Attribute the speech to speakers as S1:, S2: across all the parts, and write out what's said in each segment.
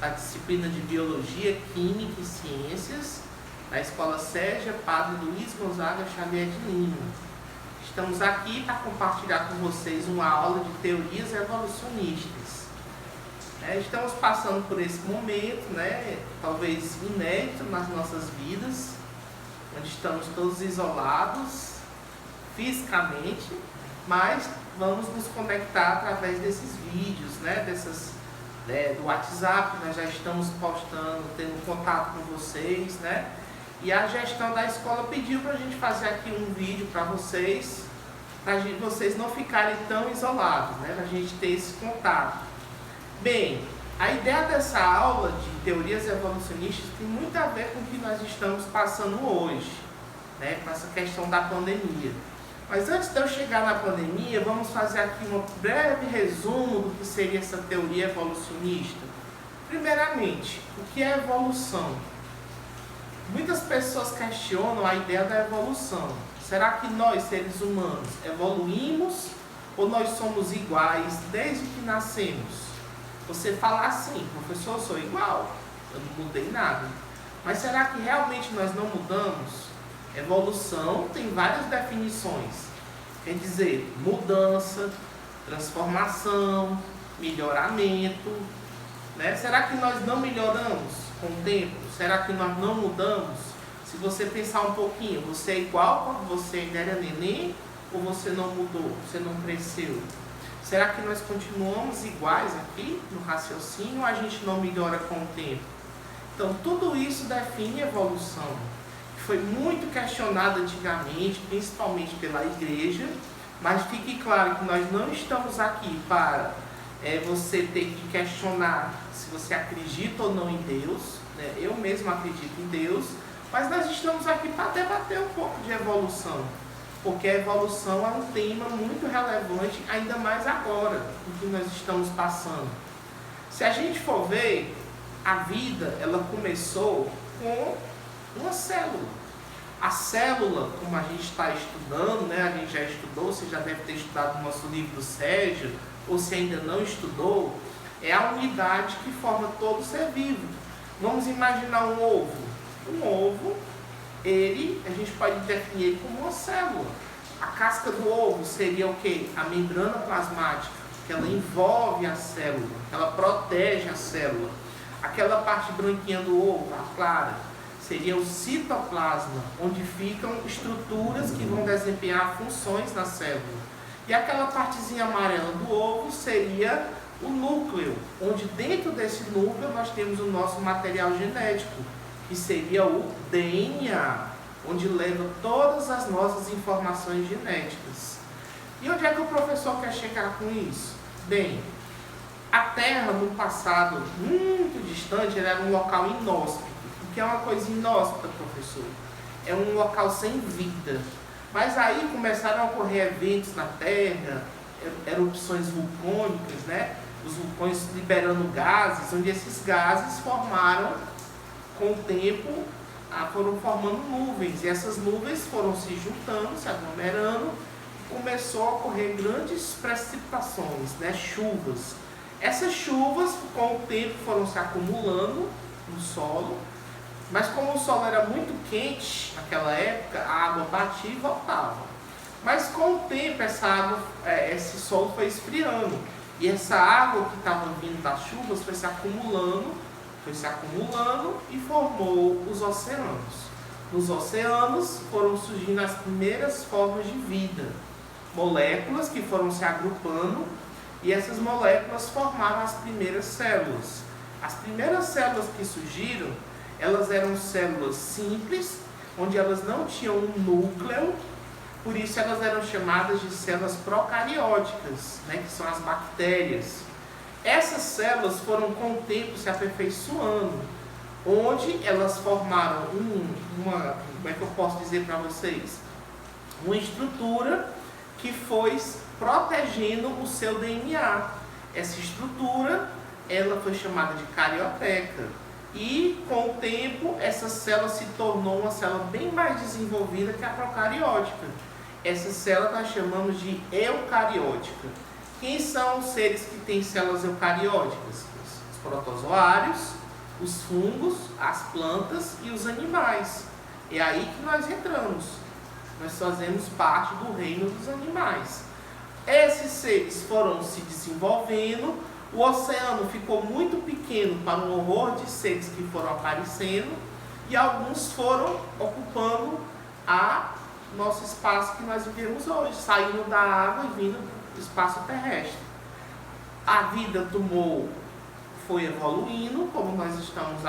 S1: da disciplina de Biologia, Química e Ciências, da Escola Sérgia Padre Luiz Gonzaga Xavier de Lima. Estamos aqui para compartilhar com vocês uma aula de teorias evolucionistas. Estamos passando por esse momento, talvez inédito nas nossas vidas, onde estamos todos isolados fisicamente, mas vamos nos conectar através desses vídeos, do WhatsApp. Nós já estamos postando, tendo contato com vocês, e a gestão da escola pediu para a gente fazer aqui um vídeo para vocês não ficarem tão isolados, para a gente ter esse contato. Bem, a ideia dessa aula de teorias evolucionistas tem muito a ver com o que nós estamos passando hoje, com essa questão da pandemia. Mas antes de eu chegar na pandemia, vamos fazer aqui um breve resumo do que seria essa teoria evolucionista. Primeiramente, o que é evolução? Muitas pessoas questionam a ideia da evolução. Será que nós, seres humanos, evoluímos ou nós somos iguais desde que nascemos? Você fala assim: professor, eu sou igual, eu não mudei nada. Mas será que realmente nós não mudamos? Evolução tem várias definições. Quer dizer, mudança, transformação, melhoramento. Será que nós não melhoramos com o tempo? Será que nós não mudamos? Se você pensar um pouquinho, você é igual quando você ainda era neném ou você não mudou, você não cresceu? Será que nós continuamos iguais aqui no raciocínio ou a gente não melhora com o tempo? Então, tudo isso define evolução. Foi muito questionado antigamente, principalmente pela igreja, mas fique claro que nós não estamos aqui para você ter que questionar se você acredita ou não em Deus. Eu mesmo acredito em Deus, mas nós estamos aqui para debater um pouco de evolução, porque a evolução é um tema muito relevante, ainda mais agora, no que nós estamos passando. Se a gente for ver, a vida ela começou com uma célula. A célula, como a gente está estudando, a gente já estudou, você já deve ter estudado no nosso livro do Sérgio, ou se ainda não estudou, é a unidade que forma todo ser vivo. Vamos imaginar um ovo. Um ovo, a gente pode definir ele como uma célula. A casca do ovo seria o quê? A membrana plasmática, que ela envolve a célula, ela protege a célula. Aquela parte branquinha do ovo, a clara, seria o citoplasma, onde ficam estruturas que vão desempenhar funções na célula. E aquela partezinha amarela do ovo seria o núcleo, onde dentro desse núcleo nós temos o nosso material genético, que seria o DNA, onde leva todas as nossas informações genéticas. E onde é que o professor quer chegar com isso? Bem, a Terra no passado muito distante era um local inóspito. O que é uma coisa inóspita, professor? É um local sem vida. Mas aí começaram a ocorrer eventos na Terra, erupções vulcânicas, os vulcões liberando gases, onde esses gases formaram, com o tempo, foram formando nuvens. E essas nuvens foram se juntando, se aglomerando, e começou a ocorrer grandes precipitações, chuvas. Essas chuvas, com o tempo, foram se acumulando no solo. Mas como o solo era muito quente naquela época, a água batia e voltava. Mas com o tempo esse solo foi esfriando. E essa água que estava vindo das chuvas foi se acumulando e formou os oceanos. Nos oceanos foram surgindo as primeiras formas de vida. Moléculas que foram se agrupando e essas moléculas formaram as primeiras células. As primeiras células que surgiram, elas eram células simples, onde elas não tinham um núcleo, por isso elas eram chamadas de células procarióticas, que são as bactérias. Essas células foram com o tempo se aperfeiçoando, onde elas formaram como é que eu posso dizer para vocês? Uma estrutura que foi protegendo o seu DNA. Essa estrutura, ela foi chamada de carioteca. E com o tempo, essa célula se tornou uma célula bem mais desenvolvida que a procariótica. Essa célula nós chamamos de eucariótica. Quem são os seres que têm células eucarióticas? Os protozoários, os fungos, as plantas e os animais. É aí que nós entramos. Nós fazemos parte do reino dos animais. Esses seres foram se desenvolvendo, o oceano ficou muito pequeno para um horror de seres que foram aparecendo, e alguns foram ocupando nosso espaço que nós vivemos hoje, saindo da água e vindo do espaço terrestre. A vida foi evoluindo, como nós estamos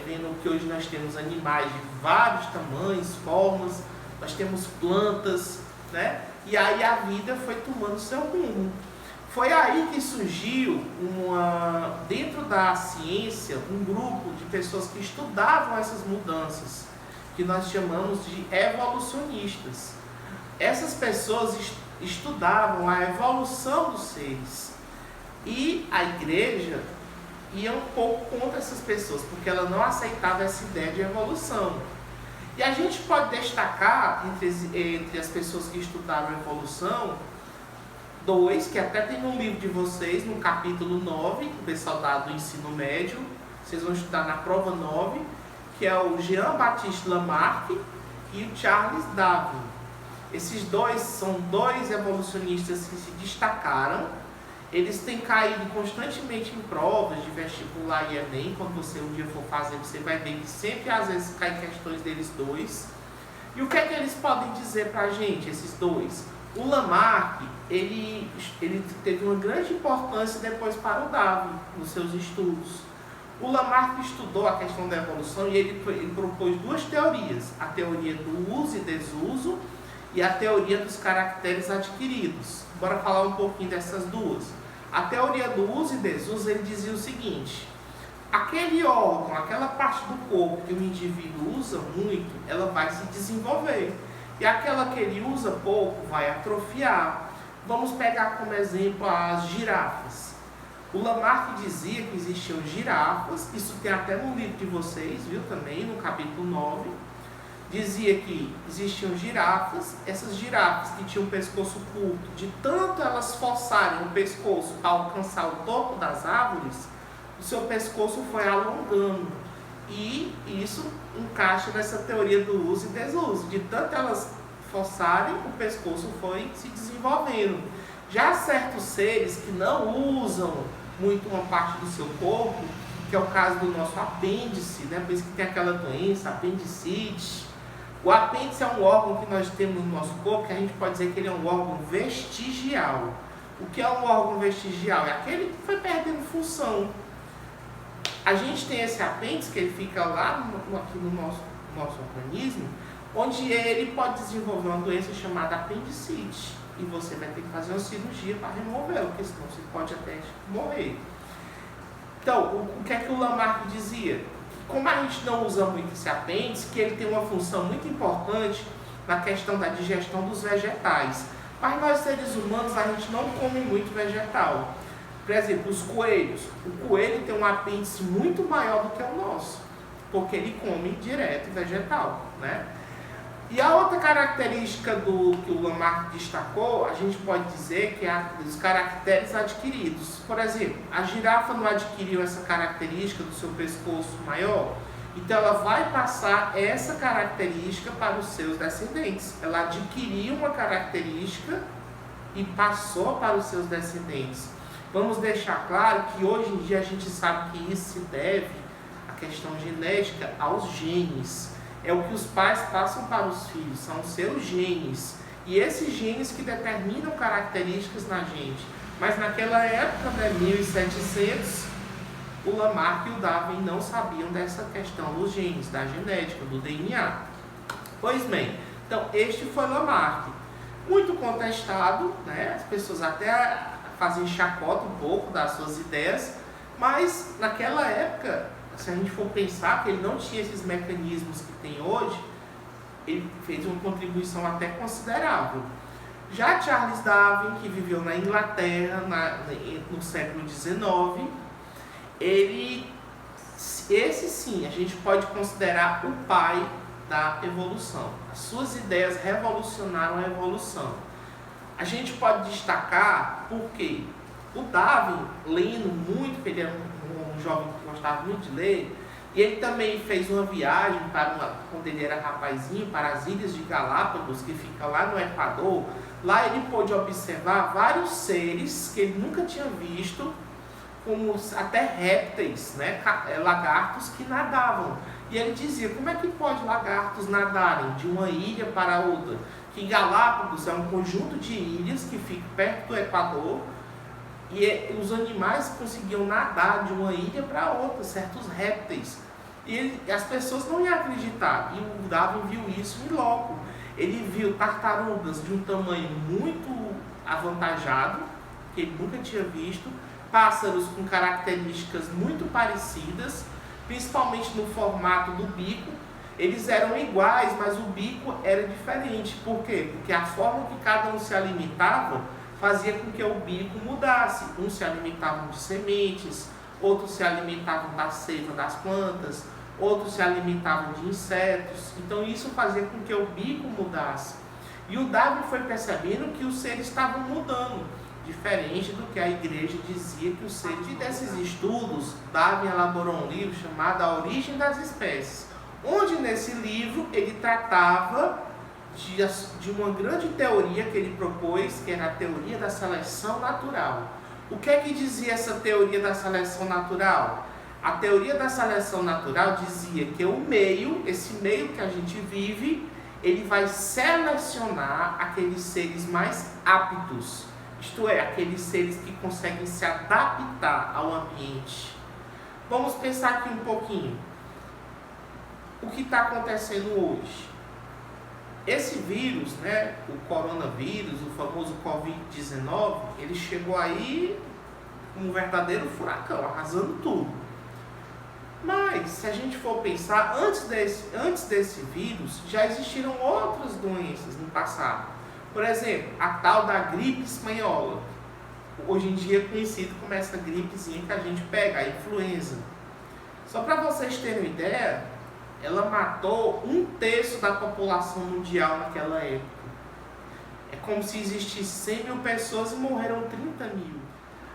S1: vendo que hoje nós temos animais de vários tamanhos, formas, nós temos plantas, né? E aí a vida foi tomando seu rumo. Foi aí que surgiu, dentro da ciência, um grupo de pessoas que estudavam essas mudanças, que nós chamamos de evolucionistas. Essas pessoas estudavam a evolução dos seres. E a igreja ia um pouco contra essas pessoas, porque ela não aceitava essa ideia de evolução. E a gente pode destacar, entre as pessoas que estudaram a evolução, dois, que até tem no livro de vocês, no capítulo 9, o pessoal do ensino médio, vocês vão estudar na prova 9, que é o Jean-Baptiste Lamarck e o Charles Darwin. Esses dois são dois evolucionistas que se destacaram. Eles têm caído constantemente em provas de vestibular e Enem. Quando você um dia for fazer, você vai ver que sempre às vezes caem questões deles dois. E o que é que eles podem dizer pra gente, esses dois? O Lamarck, ele teve uma grande importância depois para o Darwin, nos seus estudos. O Lamarck estudou a questão da evolução e ele propôs duas teorias. A teoria do uso e desuso e a teoria dos caracteres adquiridos. Bora falar um pouquinho dessas duas. A teoria do uso e desuso, ele dizia o seguinte: aquele órgão, aquela parte do corpo que o indivíduo usa muito, ela vai se desenvolver. E aquela que ele usa pouco vai atrofiar. Vamos pegar como exemplo as girafas. O Lamarck dizia que existiam girafas, isso tem até no livro de vocês, viu, também, no capítulo 9. Dizia que existiam girafas, essas girafas que tinham um pescoço curto, de tanto elas forçarem o pescoço para alcançar o topo das árvores, o seu pescoço foi alongando. E isso encaixa nessa teoria do uso e desuso. De tanto elas forçarem, o pescoço foi se desenvolvendo. Já certos seres que não usam muito uma parte do seu corpo, que é o caso do nosso apêndice, né? Por isso que tem aquela doença, apendicite. O apêndice é um órgão que nós temos no nosso corpo, que a gente pode dizer que ele é um órgão vestigial. O que é um órgão vestigial? É aquele que foi perdendo função. A gente tem esse apêndice, que ele fica lá aqui no nosso organismo, onde ele pode desenvolver uma doença chamada apendicite. E você vai ter que fazer uma cirurgia para removê-lo, porque senão você pode até morrer. Então, o que é que o Lamarck dizia? Como a gente não usa muito esse apêndice, que ele tem uma função muito importante na questão da digestão dos vegetais. Mas nós, seres humanos, a gente não come muito vegetal. Por exemplo, os coelhos. O coelho tem um apêndice muito maior do que o nosso, porque ele come direto vegetal, né? E a outra característica que o Lamarck destacou, a gente pode dizer que é os caracteres adquiridos. Por exemplo, a girafa não adquiriu essa característica do seu pescoço maior, então ela vai passar essa característica para os seus descendentes. Ela adquiriu uma característica e passou para os seus descendentes. Vamos deixar claro que hoje em dia a gente sabe que isso se deve à questão genética, aos genes. É o que os pais passam para os filhos, são os seus genes. E esses genes que determinam características na gente. Mas naquela época, né, 1700, o Lamarck e o Darwin não sabiam dessa questão dos genes, da genética, do DNA. Pois bem, então este foi Lamarck. Muito contestado, né? As pessoas até fazem chacota um pouco das suas ideias, mas naquela época, se a gente for pensar que ele não tinha esses mecanismos que tem hoje, ele fez uma contribuição até considerável. Já Charles Darwin, que viveu na Inglaterra no século XIX, esse sim, a gente pode considerar o pai da evolução. As suas ideias revolucionaram a evolução. A gente pode destacar por quê? O Darwin, lendo muito, porque ele era um jovem que gostava muito de ler, e ele também fez uma viagem quando ele era rapazinho, para as Ilhas de Galápagos, que fica lá no Equador. Lá ele pôde observar vários seres que ele nunca tinha visto, como até répteis, né? Lagartos que nadavam. E ele dizia, como é que pode lagartos nadarem de uma ilha para outra? Que Galápagos é um conjunto de ilhas que fica perto do Equador, e os animais conseguiam nadar de uma ilha para outra, certos répteis. E as pessoas não iam acreditar, e o Darwin viu isso em loco. Ele viu tartarugas de um tamanho muito avantajado, que ele nunca tinha visto, pássaros com características muito parecidas, principalmente no formato do bico. Eles eram iguais, mas o bico era diferente. Por quê? Porque a forma que cada um se alimentava fazia com que o bico mudasse. Uns se alimentavam de sementes, outros se alimentavam da seiva das plantas, outros se alimentavam de insetos. Então isso fazia com que o bico mudasse. E o Darwin foi percebendo que os seres estavam mudando, diferente do que a igreja dizia que os seres... Desses estudos, Darwin elaborou um livro chamado A Origem das Espécies, onde nesse livro ele tratava de uma grande teoria que ele propôs, que era a teoria da seleção natural. O que é que dizia essa teoria da seleção natural? A teoria da seleção natural dizia que o meio, esse meio que a gente vive, ele vai selecionar aqueles seres mais aptos, isto é, aqueles seres que conseguem se adaptar ao ambiente. Vamos pensar aqui um pouquinho. O que está acontecendo hoje? Esse vírus, né, o coronavírus, o famoso Covid-19, ele chegou aí como um verdadeiro furacão, arrasando tudo. Mas, se a gente for pensar, antes desse vírus, já existiram outras doenças no passado. Por exemplo, a tal da gripe espanhola. Hoje em dia é conhecido como essa gripezinha que a gente pega, a influenza. Só para vocês terem uma ideia, ela matou 1/3 da população mundial naquela época. É como se existissem 100 mil pessoas e morreram 30 mil.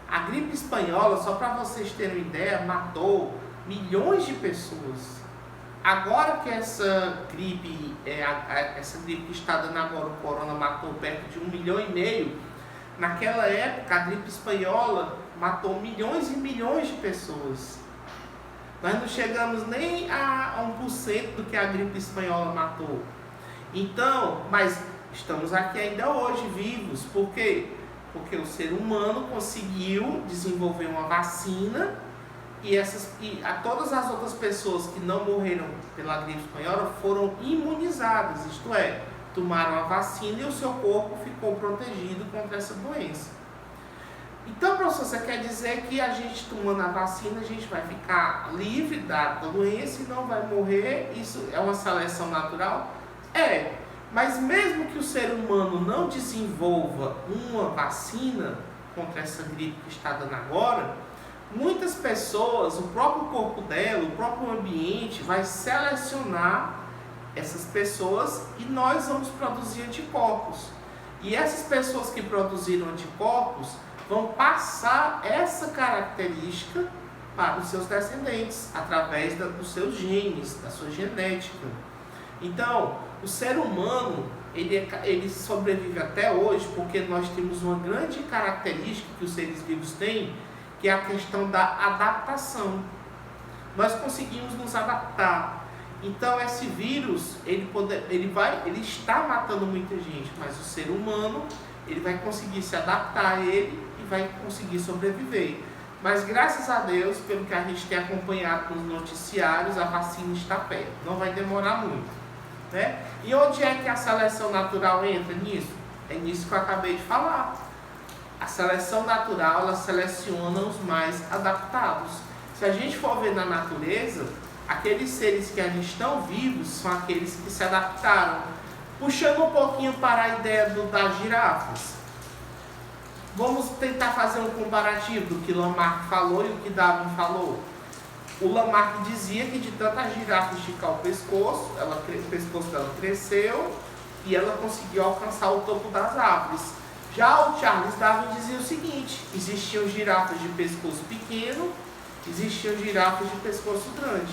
S1: A gripe espanhola, só para vocês terem uma ideia, matou milhões de pessoas. Agora que essa gripe que está dando agora, o corona, matou perto de 1,5 milhão, naquela época a gripe espanhola matou milhões e milhões de pessoas. Nós não chegamos nem a 1% do que a gripe espanhola matou. Então, mas estamos aqui ainda hoje vivos. Por quê? Porque o ser humano conseguiu desenvolver uma vacina e todas as outras pessoas que não morreram pela gripe espanhola foram imunizadas, isto é, tomaram a vacina e o seu corpo ficou protegido contra essa doença. Então, professor, você quer dizer que a gente tomando a vacina, a gente vai ficar livre da doença e não vai morrer? Isso é uma seleção natural? É, mas mesmo que o ser humano não desenvolva uma vacina contra essa gripe que está dando agora, muitas pessoas, o próprio corpo dela, o próprio ambiente vai selecionar essas pessoas e nós vamos produzir anticorpos. E essas pessoas que produziram anticorpos vão passar essa característica para os seus descendentes, através dos seus genes, da sua genética. Então, o ser humano, ele sobrevive até hoje porque nós temos uma grande característica que os seres vivos têm, que é a questão da adaptação. Nós conseguimos nos adaptar. Então, esse vírus, ele está matando muita gente, mas o ser humano, ele vai conseguir se adaptar a ele e vai conseguir sobreviver. Mas graças a Deus, pelo que a gente tem acompanhado nos noticiários, a vacina está perto. Não vai demorar muito, né? E onde é que a seleção natural entra nisso? É nisso que eu acabei de falar. A seleção natural, ela seleciona os mais adaptados. Se a gente for ver na natureza, aqueles seres que ainda estão vivos são aqueles que se adaptaram. Puxando um pouquinho para a ideia das girafas. Vamos tentar fazer um comparativo do que Lamarck falou e o que Darwin falou. O Lamarck dizia que de tanta girafa esticar o pescoço dela cresceu e ela conseguiu alcançar o topo das árvores. Já o Charles Darwin dizia o seguinte: existiam girafas de pescoço pequeno, existiam girafas de pescoço grande.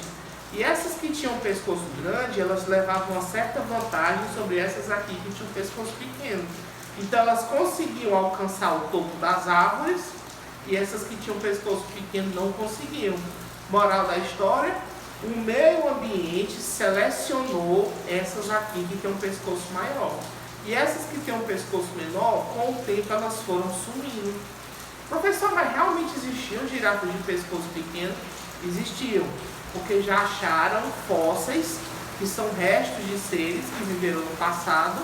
S1: E essas que tinham pescoço grande, elas levavam uma certa vantagem sobre essas aqui que tinham pescoço pequeno. Então elas conseguiam alcançar o topo das árvores e essas que tinham pescoço pequeno não conseguiam. Moral da história: o meio ambiente selecionou essas aqui que têm um pescoço maior. E essas que têm um pescoço menor, com o tempo elas foram sumindo. Professor, mas realmente existiam girafas de pescoço pequeno? Existiam, porque já acharam fósseis, que são restos de seres que viveram no passado,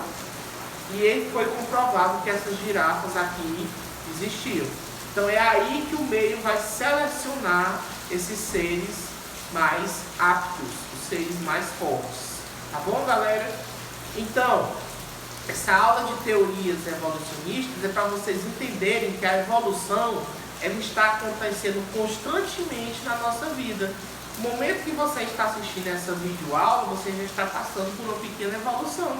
S1: e foi comprovado que essas girafas aqui existiam. Então é aí que o meio vai selecionar esses seres mais aptos, os seres mais fortes. Tá bom, galera? Então, essa aula de teorias evolucionistas é para vocês entenderem que a evolução ela está acontecendo constantemente na nossa vida. No momento que você está assistindo essa videoaula, você já está passando por uma pequena evolução,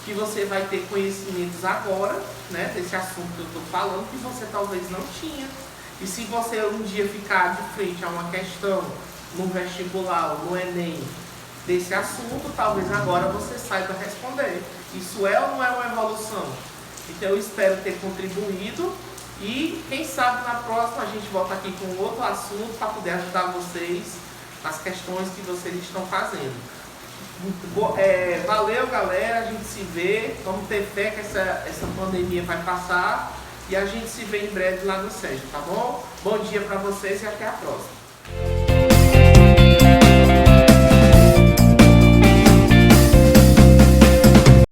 S1: que você vai ter conhecimentos agora, né, desse assunto que eu estou falando, que você talvez não tinha. E se você um dia ficar de frente a uma questão no vestibular ou no Enem desse assunto, talvez agora você saiba responder. Isso é ou não é uma evolução? Então eu espero ter contribuído e quem sabe na próxima a gente volta aqui com outro assunto para poder ajudar vocês nas questões que vocês estão fazendo. Valeu, galera, a gente se vê, vamos ter fé que essa pandemia vai passar e a gente se vê em breve lá no SESC, tá bom? Bom dia para vocês e até a próxima.